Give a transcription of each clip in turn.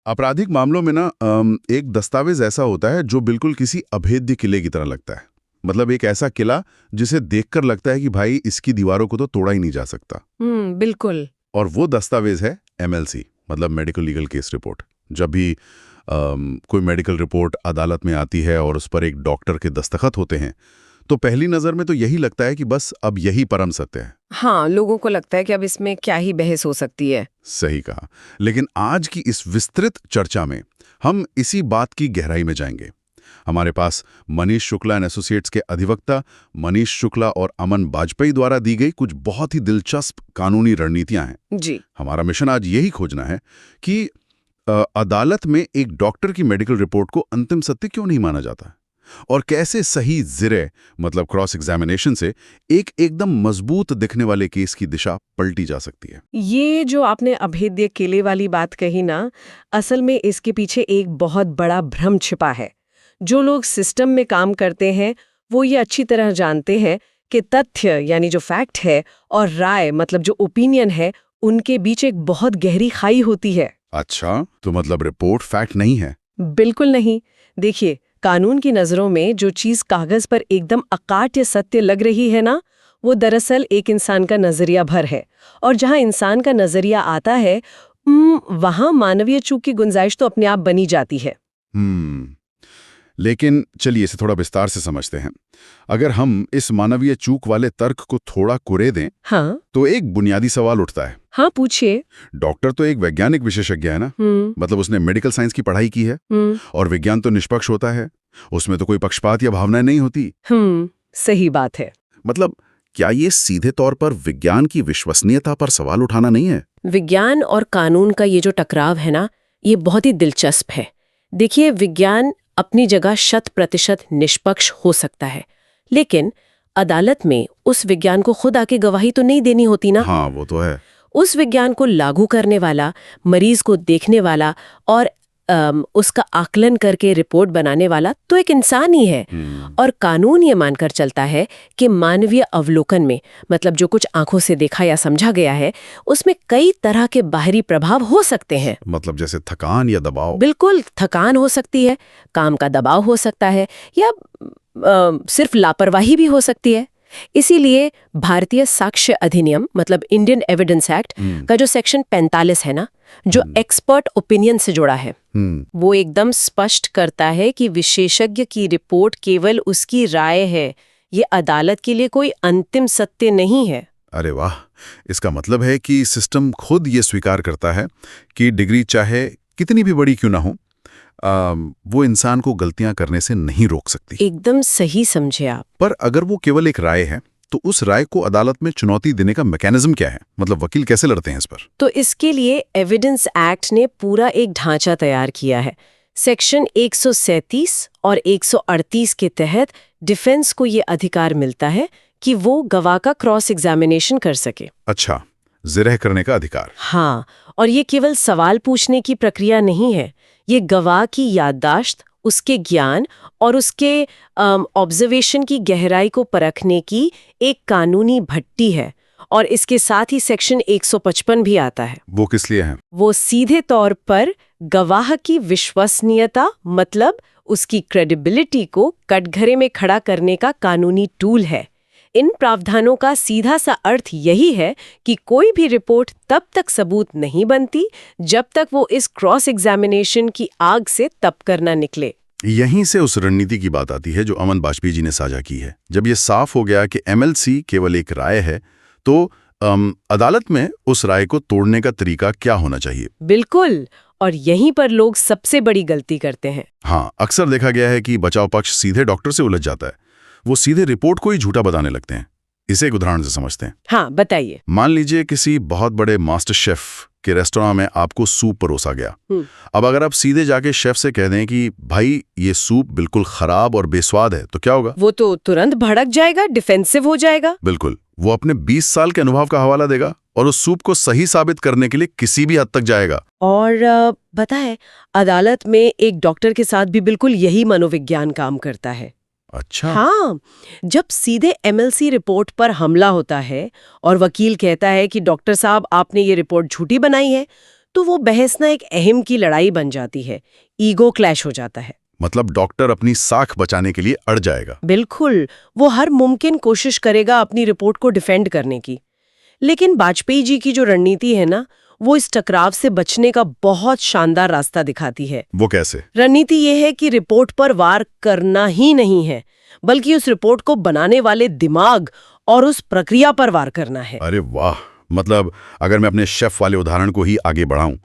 आपराधिक मामलों में ना एक दस्तावेज ऐसा होता है जो बिल्कुल किसी अभेद्य किले की तरह लगता है। मतलब एक ऐसा किला जिसे देखकर लगता है कि भाई इसकी दीवारों को तो तोड़ा ही नहीं जा सकता। बिल्कुल। और वो दस्तावेज है एमएलसी, मतलब मेडिकल लीगल केस रिपोर्ट। जब भी कोई मेडिकल रिपोर्ट अदालत में आती है और उस पर एक डॉक्टर के दस्तखत होते हैं, तो पहली नजर में तो यही लगता है कि बस अब यही परम सत्य है। हाँ, लोगों को लगता है कि अब इसमें क्या ही बहस हो सकती है। सही कहा। लेकिन आज की इस विस्तृत चर्चा में हम इसी बात की गहराई में जाएंगे। हमारे पास मनीष शुक्ला एंड एसोसिएट्स के अधिवक्ता मनीष शुक्ला और अमन बाजपेयी द्वारा दी गई कुछ बहुत ही दिलचस्प कानूनी रणनीतियां हैं। जी। हमारा मिशन आज यही खोजना है कि अदालत में एक डॉक्टर की मेडिकल रिपोर्ट को अंतिम सत्य क्यों नहीं माना जाता और कैसे सही जिरे मतलब क्रॉस एग्जामिनेशन से एक एकदम मजबूत दिखने वाले केस की दिशा पलटी जा सकती है। ये जो आपने अभेद्य किले वाली बात कही ना, असल में इसके पीछे एक बहुत बड़ा भ्रम छिपा है। जो लोग सिस्टम में काम करते हैं वो ये अच्छी तरह जानते हैं कि तथ्य यानी जो फैक्ट है और राय मतलब जो ओपिनियन है, उनके बीच एक बहुत गहरी खाई होती है। अच्छा, तो मतलब रिपोर्ट फैक्ट नहीं है? बिल्कुल नहीं। देखिए, कानून की नजरों में जो चीज कागज पर एकदम अकाट्य सत्य लग रही है ना, वो दरअसल एक इंसान का नजरिया भर है। और जहां इंसान का नजरिया आता है, वहां मानवीय चूक की गुंजाइश तो अपने आप बनी जाती है। लेकिन चलिए इसे थोड़ा विस्तार से समझते हैं। अगर हम इस मानवीय चूक वाले तर्क को थोड़ा कुरे दें, हाँ, तो एक बुनियादी सवाल उठता है। हाँ, पूछिए। डॉक्टर तो एक वैज्ञानिक विशेषज्ञ है ना, मतलब उसने मेडिकल साइंस की पढ़ाई की है और विज्ञान तो निष्पक्ष होता है, उसमें तो कोई पक्षपात या भावनाएं नहीं होती। सही बात है। मतलब क्या ये सीधे तौर पर विज्ञान की विश्वसनीयता पर सवाल उठाना नहीं है? विज्ञान और कानून का ये जो टकराव है ना, ये बहुत ही दिलचस्प है। देखिए, विज्ञान अपनी जगह 100% निष्पक्ष हो सकता है, लेकिन अदालत में उस विज्ञान को खुद आके गवाही तो नहीं देनी होती ना। हाँ, वो तो है। उस विज्ञान को लागू करने वाला, मरीज को देखने वाला और उसका आकलन करके रिपोर्ट बनाने वाला तो एक इंसान ही है। और कानून ये मानकर चलता है कि मानवीय अवलोकन में, मतलब जो कुछ आंखों से देखा या समझा गया है, उसमें कई तरह के बाहरी प्रभाव हो सकते हैं। मतलब जैसे थकान या दबाव? बिल्कुल, थकान हो सकती है, काम का दबाव हो सकता है, या सिर्फ लापरवाही भी हो सकती है। इसीलिए भारतीय साक्ष्य अधिनियम मतलब इंडियन एविडेंस एक्ट का जो सेक्शन 45 है ना, जो एक्सपर्ट ओपिनियन से जुड़ा है, वो एकदम स्पष्ट करता है कि विशेषज्ञ की रिपोर्ट केवल उसकी राय है, ये अदालत के लिए कोई अंतिम सत्य नहीं है। अरे वाह, इसका मतलब है कि सिस्टम खुद ये स्वीकार करता है कि डिग्री चाहे कितनी भी बड़ी क्यों ना हो, वो इंसान को गलतियां करने से नहीं रोक सकती। एकदम सही समझे आप। पर अगर वो केवल एक राय है, तो उस राय को अदालत में चुनौती देने का मैकेनिज्म क्या है? मतलब वकील कैसे लड़ते हैं इस पर? तो इसके लिए एविडेंस एक्ट ने पूरा एक ढांचा तैयार किया है। सेक्शन 137 और 138 के तहत डिफेंस को ये अधिकार मिलता है कि वो गवाह का क्रॉस एग्जामिनेशन कर सके। अच्छा, जिरह करने का अधिकार। हाँ, और ये केवल सवाल पूछने की प्रक्रिया नहीं है, ये गवाह की याददाश्त, उसके ज्ञान और उसके ऑब्जर्वेशन की गहराई को परखने की एक कानूनी भट्टी है। और इसके साथ ही सेक्शन 155 भी आता है। वो किस लिए है? वो सीधे तौर पर गवाह की विश्वसनीयता मतलब उसकी क्रेडिबिलिटी को कटघरे में खड़ा करने का कानूनी टूल है। इन प्रावधानों का सीधा सा अर्थ यही है कि कोई भी रिपोर्ट तब तक सबूत नहीं बनती जब तक वो इस क्रॉस एग्जामिनेशन की आग से तप कर ना निकले। यहीं से उस रणनीति की बात आती है जो अमन बाजपेयी जी ने साझा की है। जब ये साफ हो गया कि एमएलसी केवल एक राय है, तो अदालत में उस राय को तोड़ने का तरीका क्या होना चाहिए? बिल्कुल, और यहीं पर लोग सबसे बड़ी गलती करते हैं। हाँ, अक्सर देखा गया है कि बचाव पक्ष सीधे डॉक्टर से उलझ जाता है, वो सीधे रिपोर्ट को ही झूठा बताने लगते हैं। इसे एक उदाहरण से समझते हैं। हाँ, बताइए। मान लीजिए किसी बहुत बड़े मास्टर शेफ के रेस्टोरेंट में आपको सूप परोसा गया। अब अगर आप सीधे जाके शेफ से कह दें कि भाई ये सूप बिल्कुल खराब और बेस्वाद है, तो क्या होगा? वो तो तुरंत भड़क जाएगा, डिफेंसिव हो जाएगा। बिल्कुल, वो अपने 20 साल के अनुभव का हवाला देगा और उस सूप को सही साबित करने के लिए किसी भी हद तक जाएगा। और पता है, अदालत में एक डॉक्टर के साथ भी बिल्कुल यही मनोविज्ञान काम करता है। अच्छा। हाँ, जब सीधे एमएलसी रिपोर्ट पर हमला होता है और वकील कहता है कि डॉक्टर साहब आपने ये रिपोर्ट झूठी बनाई है, तो वो बहस ना एक अहम की लड़ाई बन जाती है, ईगो क्लैश हो जाता है। मतलब डॉक्टर अपनी साख बचाने के लिए अड़ जाएगा। बिल्कुल, वो हर मुमकिन कोशिश करेगा अपनी रिपोर्ट को डिफेंड करने की। लेकिन वाजपेयी जी की जो रणनीति है ना, वो इस टकराव से बचने का बहुत शानदार रास्ता दिखाती है। वो कैसे? रणनीति ये है कि रिपोर्ट पर वार करना ही नहीं है, बल्कि उस रिपोर्ट को बनाने वाले दिमाग और उस प्रक्रिया पर वार करना है। अरे वाह! मतलब अगर मैं अपने शेफ वाले उदाहरण को ही आगे बढ़ाऊं,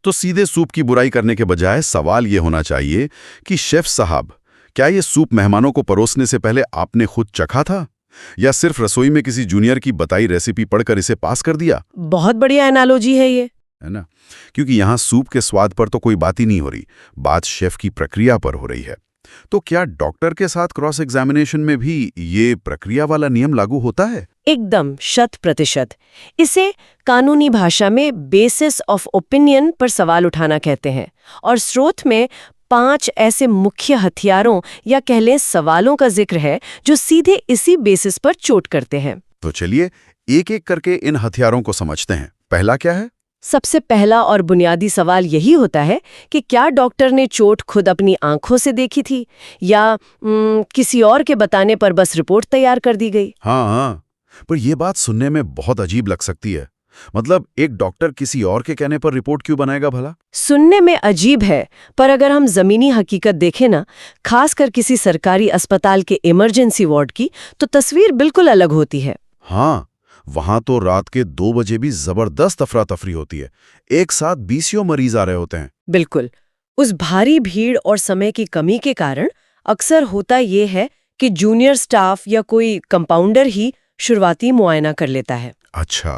तो सीधे सूप की बुराई करने के बजाय सवाल ये होना चाहिए कि शेफ साहब, क्या ये सूप मेहमानों को परोसने से पहले आपने खुद चखा था, या सिर्फ रसोई में किसी जूनियर की बताई रेसिपी पढ़कर इसे पास कर दिया? बहुत बढ़िया एनालॉजी है ये, है ना? क्योंकि यहाँ सूप के स्वाद पर तो कोई बात ही नहीं हो रही, बात शेफ की प्रक्रिया पर हो रही है। तो क्या डॉक्टर के साथ क्रॉस एग्जामिनेशन में भी ये प्रक्रिया वाला नियम लागू होता है? एकदम 100%। इसे कानूनी भाषा में बेसिस ऑफ ओपिनियन पर सवाल उठाना कहते हैं, और स्रोत में 5 ऐसे मुख्य हथियारों या कह लें सवालों का जिक्र है जो सीधे इसी बेसिस पर चोट करते हैं। तो चलिए एक एक करके इन हथियारों को समझते हैं। पहला क्या है? सबसे पहला और बुनियादी सवाल यही होता है कि क्या डॉक्टर ने चोट खुद अपनी आंखों से देखी थी, या किसी और के बताने पर बस रिपोर्ट तैयार कर दी गई। हाँ, पर यह बात सुनने में बहुत अजीब लग सकती है। मतलब एक डॉक्टर किसी और के कहने पर रिपोर्ट क्यों बनाएगा भला? सुनने में अजीब है, पर अगर हम जमीनी हकीकत देखें ना, खासकर किसी सरकारी अस्पताल के इमरजेंसी वार्ड की, तो तस्वीर बिल्कुल अलग होती है। हाँ, वहां तो रात के 2 बजे भी जबरदस्त अफरा तफरी होती है। एक साथ 20 मरीज आ रहे होते हैं। बिल्कुल। उस भारी भीड़ और समय की कमी के कारण अक्सर होता ये है कि जूनियर स्टाफ या कोई कंपाउंडर ही शुरुआती मुआयना कर लेता है। अच्छा,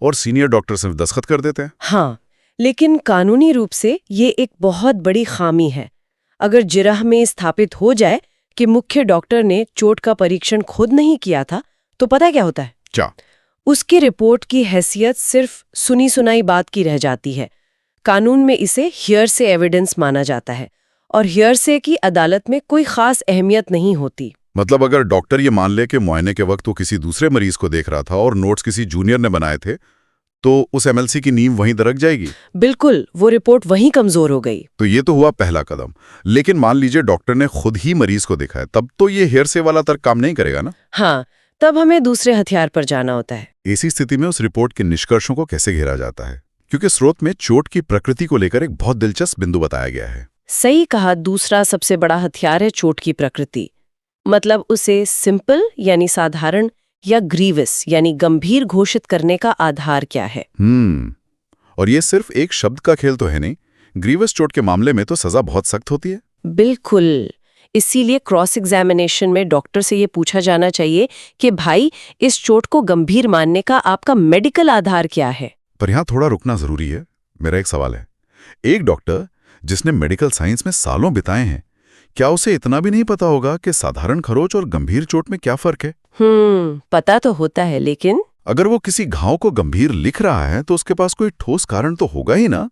और सीनियर डॉक्टर सिर्फ दस्तखत कर देते हैं? हाँ, लेकिन कानूनी रूप से ये एक बहुत बड़ी खामी है। अगर जिरह में स्थापित हो जाए कि मुख्य डॉक्टर ने चोट का परीक्षण खुद नहीं किया था, तो पता क्या होता है? क्या? उसकी रिपोर्ट की हैसियत सिर्फ सुनी सुनाई बात की रह जाती है। कानून में इसे हियरसे एविडेंस माना जाता है, और हियरसे की अदालत में कोई खास अहमियत नहीं होती। मतलब अगर डॉक्टर ये मान ले कि मुआयने के वक्त वो किसी दूसरे मरीज को देख रहा था और नोट्स किसी जूनियर ने बनाए थे, तो उस एमएलसी की नींव वहीं दरक जाएगी। बिल्कुल, वो रिपोर्ट वहीं कमजोर हो गई। तो ये तो हुआ पहला कदम। लेकिन मान लीजिए डॉक्टर ने खुद ही मरीज को देखा है, तब तो ये हेयरसे वाला तर्क काम नहीं करेगा ना? हाँ, तब हमें दूसरे हथियार पर जाना होता है। ऐसी स्थिति में उस रिपोर्ट के निष्कर्षों को कैसे घेरा जाता है? क्योंकि स्रोत में चोट की प्रकृति को लेकर एक बहुत दिलचस्प बिंदु बताया गया है। सही कहा, दूसरा सबसे बड़ा हथियार है चोट की प्रकृति। मतलब उसे सिंपल यानी साधारण या ग्रीवस यानी गंभीर घोषित करने का आधार क्या है। और ये सिर्फ एक शब्द का खेल तो है नहीं। ग्रीवस चोट के मामले में तो सजा बहुत सख्त होती है। बिल्कुल, इसीलिए क्रॉस एग्जामिनेशन में डॉक्टर से ये पूछा जाना चाहिए कि भाई, इस चोट को गंभीर मानने का आपका मेडिकल आधार क्या है। पर यहाँ थोड़ा रुकना जरूरी है। मेरा एक सवाल है, एक डॉक्टर जिसने मेडिकल साइंस में सालों बिताए हैं, क्या उसे इतना भी नहीं पता होगा कि साधारण खरोच और गंभीर चोट में क्या फर्क है? पता तो होता है, लेकिन अगर वो किसी घाव को गंभीर लिख रहा है तो उसके पास कोई ठोस कारण तो होगा ही ना।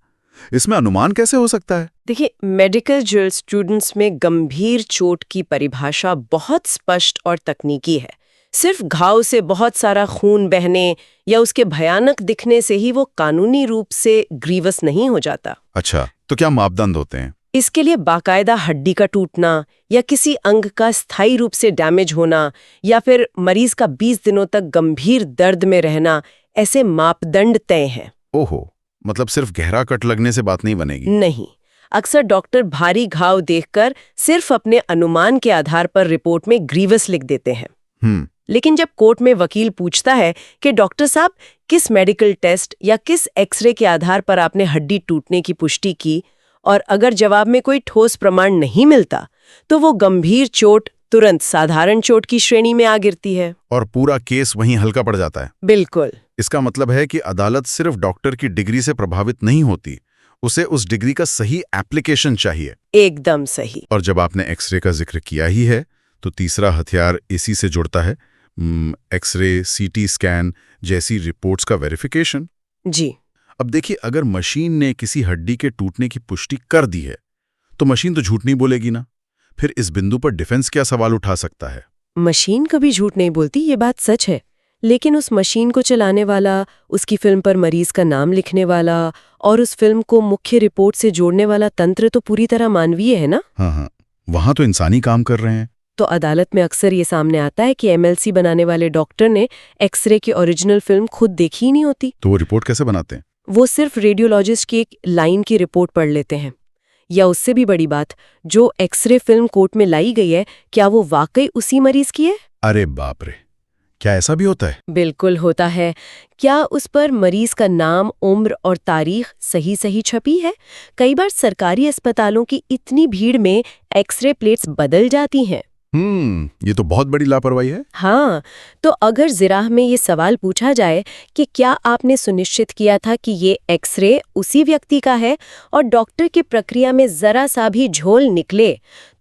इसमें अनुमान कैसे हो सकता है? देखिए, मेडिकल जर्नल स्टूडेंट्स में गंभीर चोट की परिभाषा बहुत स्पष्ट और तकनीकी है। सिर्फ घाव से बहुत सारा खून बहने या उसके भयानक दिखने से ही वो कानूनी रूप से ग्रीवस नहीं हो जाता। अच्छा, तो क्या मापदंड होते हैं? इसके लिए बाकायदा हड्डी का टूटना या किसी अंग का स्थायी रूप से डैमेज होना या फिर मरीज का 20 दिनों तक गंभीर दर्द में रहना, ऐसे मापदंड तय हैं। ओहो, मतलब सिर्फ गहरा कट लगने से बात नहीं बनेगी? नहीं, अक्सर डॉक्टर भारी घाव देखकर सिर्फ अपने अनुमान के आधार पर रिपोर्ट में ग्रीवस लिख देते हैं। लेकिन जब कोर्ट में वकील पूछता है कि डॉक्टर साहब, किस मेडिकल टेस्ट या किस एक्सरे के आधार पर आपने हड्डी टूटने की पुष्टि की, और अगर जवाब में कोई ठोस प्रमाण नहीं मिलता, तो वो गंभीर चोट तुरंत साधारण चोट की श्रेणी में आ गिरती है और पूरा केस वहीं हल्का पड़ जाता है। बिल्कुल। इसका मतलब है कि अदालत सिर्फ डॉक्टर की डिग्री से प्रभावित नहीं होती, उसे उस डिग्री का सही एप्लीकेशन चाहिए। एकदम सही। और जब आपने एक्सरे का जिक्र किया ही है, तो तीसरा हथियार इसी से जुड़ता है, एक्सरे, सीटी स्कैन जैसी रिपोर्ट्स का वेरिफिकेशन। जी। अब देखिए, अगर मशीन ने किसी हड्डी के टूटने की पुष्टि कर दी है, तो मशीन तो झूठ नहीं बोलेगी ना। फिर इस बिंदु पर डिफेंस क्या सवाल उठा सकता है? मशीन कभी झूठ नहीं बोलती, ये बात सच है। लेकिन उस मशीन को चलाने वाला, उसकी फिल्म पर मरीज का नाम लिखने वाला और उस फिल्म को मुख्य रिपोर्ट से जोड़ने वाला तंत्र तो पूरी तरह मानवीय है ना। हाँ, वहां तो इंसानी काम कर रहे हैं। तो अदालत में अक्सर ये सामने आता है कि एमएलसी बनाने वाले डॉक्टर ने एक्सरे की ओरिजिनल फिल्म खुद देखी ही नहीं होती। तो वो रिपोर्ट कैसे बनाते हैं? वो सिर्फ रेडियोलॉजिस्ट की एक लाइन की रिपोर्ट पढ़ लेते हैं। या उससे भी बड़ी बात, जो एक्सरे फिल्म कोर्ट में लाई गई है, क्या वो वाकई उसी मरीज की है? अरे बाप रे, क्या ऐसा भी होता है? बिल्कुल होता है। क्या उस पर मरीज का नाम, उम्र और तारीख सही छपी है? कई बार सरकारी अस्पतालों की इतनी भीड़ में एक्सरे प्लेट्स बदल जाती हैं। ये तो बहुत बड़ी लापरवाही है। हाँ, तो अगर ज़िराह में ये सवाल पूछा जाए कि क्या आपने सुनिश्चित किया था कि ये एक्सरे उसी व्यक्ति का है, और डॉक्टर की प्रक्रिया में जरा सा भी झोल निकले,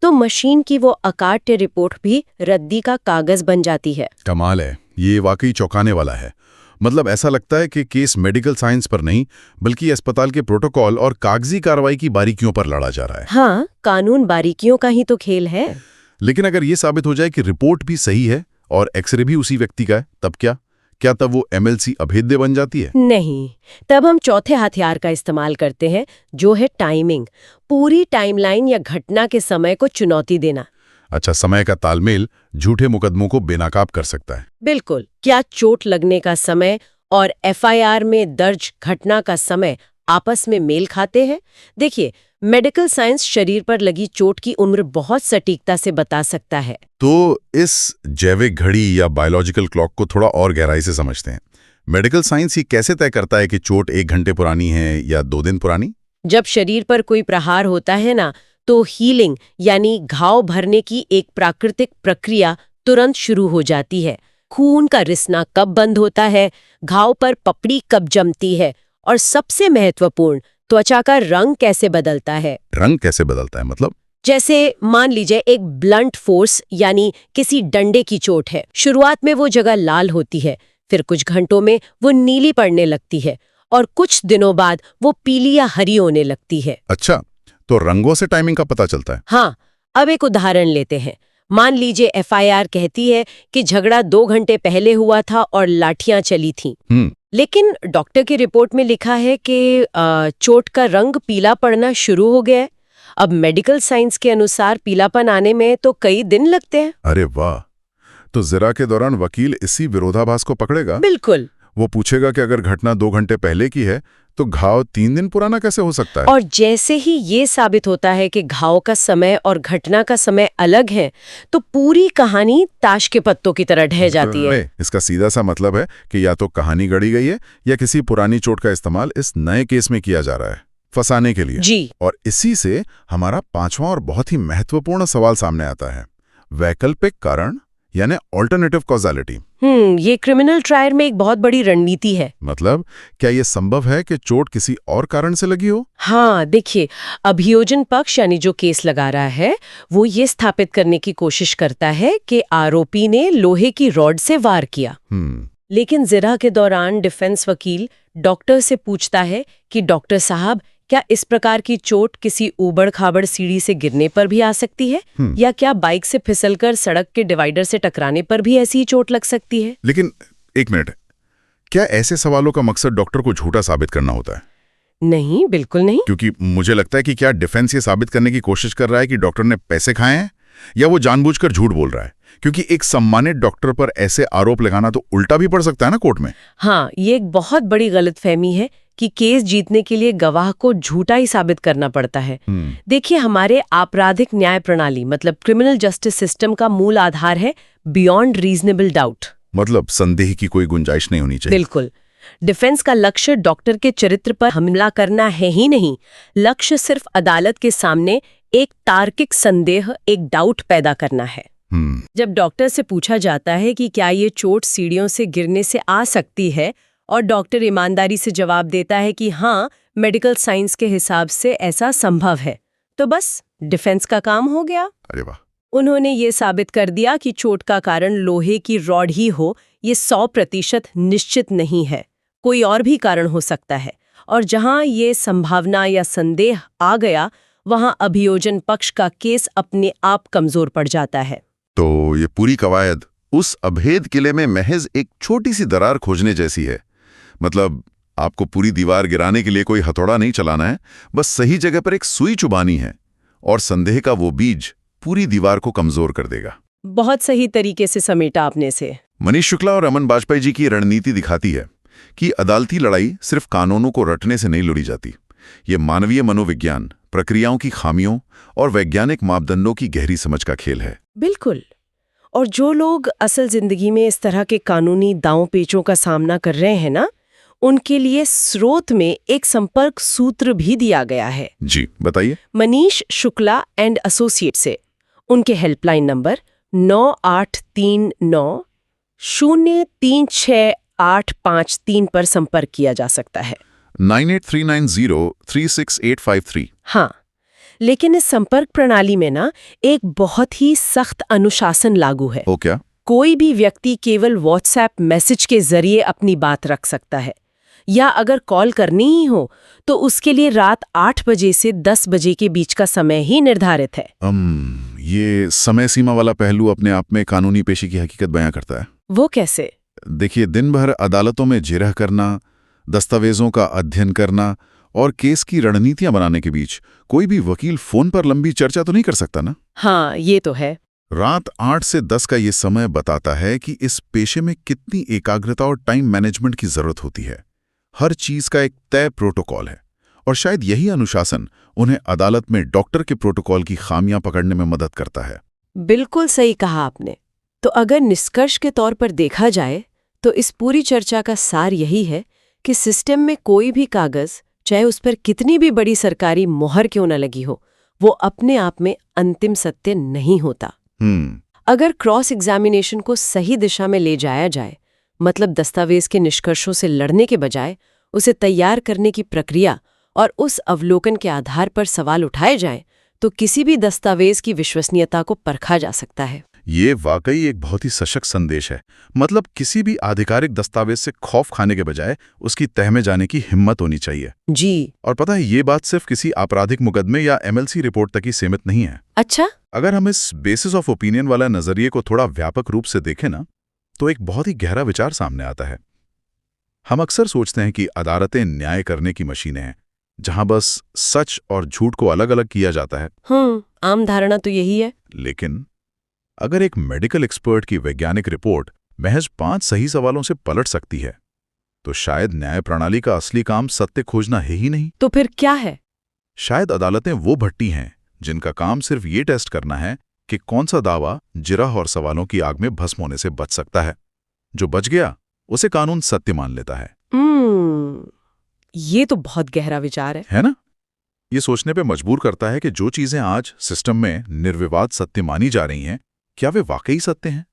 तो मशीन की वो अकाट्य रिपोर्ट भी रद्दी का कागज बन जाती है। कमाल है, ये वाकई चौंकाने वाला है। मतलब ऐसा लगता है कि केस मेडिकल साइंस पर नहीं, बल्कि अस्पताल के प्रोटोकॉल और कागजी कार्रवाई की बारीकियों पर लड़ा जा रहा है। हाँ, कानून बारीकियों का ही तो खेल है। लेकिन अगर ये साबित हो जाए कि रिपोर्ट भी सही है और एक्सरे भी उसी व्यक्ति का है, तब क्या तब वो एमएलसी अभेद्य बन जाती है? नहीं, तब हम चौथे हथियार का इस्तेमाल करते हैं, जो है टाइमिंग। पूरी टाइमलाइन या घटना के समय को चुनौती देना। अच्छा, समय का तालमेल झूठे मुकदमों को बेनकाब कर सकता है। बिल्कुल। क्या चोट लगने का समय और एफआईआर में दर्ज घटना का समय आपस में मेल खाते हैं? देखिए, मेडिकल साइंस शरीर पर लगी चोट की उम्र बहुत सटीकता से बता सकता है। तो इस जैविक घड़ी या बायोलॉजिकल क्लॉक को थोड़ा और गहराई से समझते हैं। मेडिकल साइंस ये कैसे तय करता है कि चोट 1 घंटे पुरानी है या 2 दिन पुरानी? जब शरीर पर कोई प्रहार होता है ना, तो हीलिंग यानी घाव भरने की एक प्राकृतिक प्रक्रिया तुरंत शुरू हो जाती है। खून का रिसना कब बंद होता है, घाव पर पपड़ी कब जमती है, और सबसे महत्वपूर्ण, त्वचा का रंग कैसे बदलता है। रंग कैसे बदलता है मतलब? जैसे मान लीजिए एक ब्लंट फोर्स यानी किसी डंडे की चोट है। शुरुआत में वो जगह लाल होती है, फिर कुछ घंटों में वो नीली पड़ने लगती है, और कुछ दिनों बाद वो पीली या हरी होने लगती है। अच्छा, तो रंगों से टाइमिंग का पता चलता है? हाँ, अब एक उदाहरण लेते हैं। मान लीजिए एफआईआर कहती है कि झगड़ा 2 घंटे पहले हुआ था और लाठियां चली थीं। लेकिन डॉक्टर की रिपोर्ट में लिखा है कि चोट का रंग पीला पड़ना शुरू हो गया है। अब मेडिकल साइंस के अनुसार पीलापन आने में तो कई दिन लगते हैं। अरे वाह! तो ज़रा के दौरान वकील इसी विरोधाभास को पकड़ेगा। बिल्कुल। वो पूछेगा कि अगर घटना 2 घंटे पहले की है तो घाव 3 दिन पुराना कैसे हो सकता है? और जैसे ही ये साबित होता है कि घाव का समय और घटना का समय अलग है, तो पूरी कहानी ताश के पत्तों की तरह ढह जाती है। इसका सीधा सा मतलब है कि या तो कहानी गढ़ी गई है या किसी पुरानी चोट का इस्तेमाल इस नए केस में किया जा रहा है फंसाने के लिए। जी। और इसी से हमारा 5वां और बहुत ही महत्वपूर्ण सवाल सामने आता है, वैकल्पिक कारण यानी ऑल्टरनेटिव कॉजालिटी। ये क्रिमिनल ट्रायल में एक बहुत बड़ी रणनीति है। मतलब क्या यह संभव है कि चोट किसी और कारण से लगी हो? हाँ, देखिए, अभियोजन पक्ष यानी जो केस लगा रहा है, वो ये स्थापित करने की कोशिश करता है कि आरोपी ने लोहे की रॉड से वार किया। लेकिन ज़िरा के दौरान डिफेंस वकील डॉक्टर से पूछता है कि डॉक्टर साहब, क्या इस प्रकार की चोट किसी ऊबड़ खाबड़ सीढ़ी से गिरने पर भी आ सकती है, या क्या बाइक से फिसलकर सड़क के डिवाइडर से टकराने पर भी ऐसी ही चोट लग सकती है? लेकिन एक मिनट, क्या ऐसे सवालों का मकसद डॉक्टर को झूठा साबित करना होता है? नहीं, बिल्कुल नहीं। क्योंकि मुझे लगता है कि क्या डिफेंस ये साबित करने की कोशिश कर रहा है कि डॉक्टर ने पैसे खाए हैं, या वो जानबूझकर झूठ बोल रहा है? क्योंकि एक सम्मानित डॉक्टर पर ऐसे आरोप लगाना तो उल्टा भी पड़ सकता है ना कोर्ट में। हाँ, ये एक बहुत बड़ी गलतफहमी है कि केस जीतने के लिए गवाह को झूठा ही साबित करना पड़ता है। देखिए, हमारे आपराधिक न्याय प्रणाली मतलब क्रिमिनल जस्टिस सिस्टम का मूल आधार है बियॉन्ड रीजनेबल डाउट। मतलब संदेह की कोई गुंजाइश नहीं होनी चाहिए। बिल्कुल। डिफेंस का लक्ष्य डॉक्टर के चरित्र पर हमला करना है ही नहीं, लक्ष्य सिर्फ अदालत के सामने एक तार्किक संदेह, एक डाउट पैदा करना है। जब डॉक्टर से पूछा जाता है कि क्या ये चोट सीढ़ियों से गिरने से आ सकती है, और डॉक्टर ईमानदारी से जवाब देता है कि हाँ, मेडिकल साइंस के हिसाब से ऐसा संभव है, तो बस डिफेंस का काम हो गया। अरे वाह! उन्होंने ये साबित कर दिया कि चोट का कारण लोहे की रॉड ही हो, ये 100% निश्चित नहीं है, कोई और भी कारण हो सकता है। और जहां ये संभावना या संदेह आ गया, वहां अभियोजन पक्ष का केस अपने आप कमजोर पड़ जाता है। तो ये पूरी कवायद उस अभेद किले में महज एक छोटी सी दरार खोजने जैसी है। मतलब आपको पूरी दीवार गिराने के लिए कोई हथौड़ा नहीं चलाना है, बस सही जगह पर एक सुई चुबानी है और संदेह का वो बीज पूरी दीवार को कमजोर कर देगा। बहुत सही तरीके से समेटा आपने से। मनीष शुक्ला और अमन बाजपेयी जी की रणनीति दिखाती है कि अदालती लड़ाई सिर्फ कानूनों को रटने से नहीं लड़ी जाती। ये मानवीय मनोविज्ञान, प्रक्रियाओं की खामियों और वैज्ञानिक मापदंडों की गहरी समझ का खेल है। बिल्कुल। और जो लोग असल जिंदगी में इस तरह के कानूनी दांव पेचों का सामना कर रहे हैं ना, उनके लिए स्रोत में एक संपर्क सूत्र भी दिया गया है। जी बताइए। मनीष शुक्ला एंड एसोसिएट से उनके हेल्पलाइन नंबर 9839-036853 पर संपर्क किया जा सकता है। 9839036853। हाँ, लेकिन इस संपर्क प्रणाली में ना एक बहुत ही सख्त अनुशासन लागू है। ओ क्या? कोई भी व्यक्ति केवल व्हाट्सएप मैसेज के जरिए अपनी बात रख सकता है, या अगर कॉल करनी ही हो तो उसके लिए रात 8 बजे से 10 बजे के बीच का समय ही निर्धारित है। ये समय सीमा वाला पहलू अपने आप में कानूनी पेशी की हकीकत बयां करता है। वो कैसे? देखिए, दिन भर अदालतों में जिरह करना, दस्तावेजों का अध्ययन करना और केस की रणनीतियां बनाने के बीच कोई भी वकील फोन पर लंबी चर्चा तो नहीं कर सकता ना। हाँ, ये तो है। रात 8 से 10 का ये समय बताता है कि इस पेशे में कितनी एकाग्रता और टाइम मैनेजमेंट की जरूरत होती है। हर चीज का एक तय प्रोटोकॉल है और शायद यही अनुशासन उन्हें अदालत में डॉक्टर के प्रोटोकॉल की खामियां पकड़ने में मदद करता है। बिल्कुल सही कहा आपने। तो अगर निष्कर्ष के तौर पर देखा जाए तो इस पूरी चर्चा का सार यही है कि सिस्टम में कोई भी कागज, चाहे उस पर कितनी भी बड़ी सरकारी मोहर क्यों न लगी हो, वो अपने आप में अंतिम सत्य नहीं होता। अगर क्रॉस एग्जामिनेशन को सही दिशा में ले जाया जाए, मतलब दस्तावेज के निष्कर्षों से लड़ने के बजाय उसे तैयार करने की प्रक्रिया और उस अवलोकन के आधार पर सवाल उठाए जाएं, तो किसी भी दस्तावेज की विश्वसनीयता को परखा जा सकता है। ये वाकई एक बहुत ही सशक्त संदेश है। मतलब किसी भी आधिकारिक दस्तावेज से खौफ खाने के बजाय उसकी तह में जाने की हिम्मत होनी चाहिए। जी। और पता है, ये बात सिर्फ किसी आपराधिक मुकदमे या MLC रिपोर्ट तक ही सीमित नहीं है। अच्छा? अगर हम इस बेसिस ऑफ ओपिनियन वाला नजरिए को थोड़ा व्यापक रूप से देखें ना, तो एक बहुत ही गहरा विचार सामने आता है। हम अक्सर सोचते हैं कि अदालतें न्याय करने की मशीनें हैं, जहां बस सच और झूठ को अलग अलग किया जाता है। आम धारणा तो यही है। लेकिन अगर एक मेडिकल एक्सपर्ट की वैज्ञानिक रिपोर्ट महज 5 सही सवालों से पलट सकती है, तो शायद न्याय प्रणाली का असली काम सत्य खोजना है ही नहीं। तो फिर क्या है? शायद अदालतें वो भट्टी हैं जिनका काम सिर्फ ये टेस्ट करना है कि कौन सा दावा जिरह और सवालों की आग में भस्म होने से बच सकता है। जो बच गया उसे कानून सत्य मान लेता है। ये तो बहुत गहरा विचार है ना? ये सोचने पे मजबूर करता है कि जो चीजें आज सिस्टम में निर्विवाद सत्य मानी जा रही हैं, क्या वे वाकई सत्य हैं,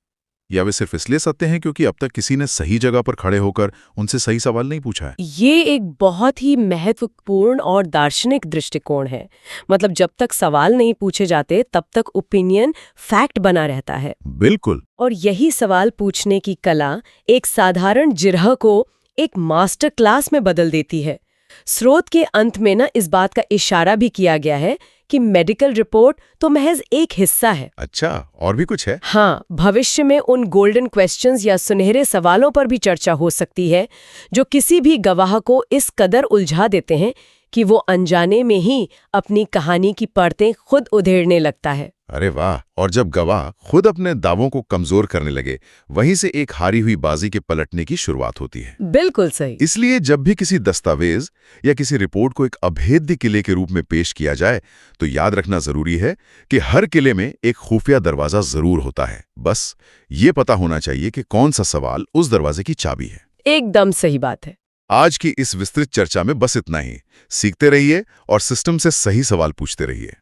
या वे सिर्फ इसलिए सत्य हैं क्योंकि अब तक किसी ने सही जगह पर खड़े होकर उनसे सही सवाल नहीं पूछा है। ये एक बहुत ही महत्वपूर्ण और दार्शनिक दृष्टिकोण है। मतलब जब तक सवाल नहीं पूछे जाते तब तक ओपिनियन फैक्ट बना रहता है। बिल्कुल। और यही सवाल पूछने की कला एक साधारण जिरह को एक मास्टर क्लास में बदल देती है। स्रोत के अंत में ना इस बात का इशारा भी किया गया है कि मेडिकल रिपोर्ट तो महज एक हिस्सा है। अच्छा, और भी कुछ है? हाँ, भविष्य में उन गोल्डन क्वेश्चंस या सुनहरे सवालों पर भी चर्चा हो सकती है जो किसी भी गवाह को इस कदर उलझा देते हैं कि वो अनजाने में ही अपनी कहानी की परतें खुद उधेड़ने लगता है। अरे वाह! और जब गवाह खुद अपने दावों को कमजोर करने लगे, वहीं से एक हारी हुई बाजी के पलटने की शुरुआत होती है। बिल्कुल सही। इसलिए जब भी किसी दस्तावेज या किसी रिपोर्ट को एक अभेद्य किले के रूप में पेश किया जाए, तो याद रखना जरूरी है कि हर किले में एक खुफिया दरवाजा जरूर होता है। बस ये पता होना चाहिए कि कौन सा सवाल उस दरवाजे की चाबी है। एकदम सही बात है। आज की इस विस्तृत चर्चा में बस इतना ही। सीखते रहिए और सिस्टम से सही सवाल पूछते रहिए।